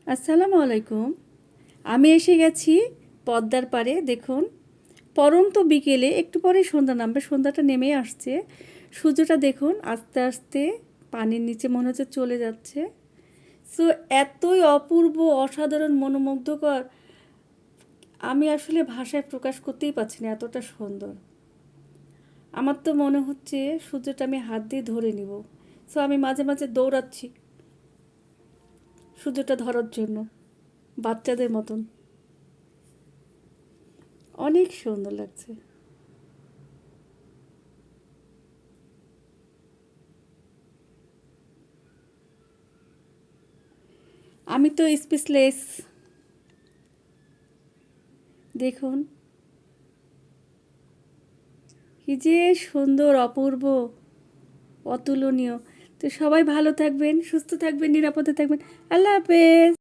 আসসালামু আলাইকুম। আমি এসে গেছি পদ্মার পাড়ে। দেখুন, পড়ন্ত বিকেলে একটু পরেই সন্ধ্যা নামবে। সন্ধ্যাটা নেমেই আসছে। সূর্যটা দেখুন আস্তে আস্তে পানির নিচে মনে হচ্ছে চলে যাচ্ছে। সো এতই অপূর্ব, অসাধারণ, মনোমুগ্ধকর, আমি আসলে ভাষায় প্রকাশ করতেই পারছি না, এতটা সুন্দর। আমার তো মনে হচ্ছে সূর্যটা আমি হাত দিয়ে ধরে নিব। সো আমি মাঝে মাঝে দৌড়াচ্ছি সূর্যটা ধরার জন্য, বাচ্চাদের মতন। অনেক সুন্দর লাগছে। আমি তো স্পিচলেস। দেখুন কি যে সুন্দর, অপূর্ব, অতুলনীয়। তো সবাই ভালো থাকবেন, সুস্থ থাকবেন, নিরাপদে থাকবেন। আল্লাহ হাফেজ।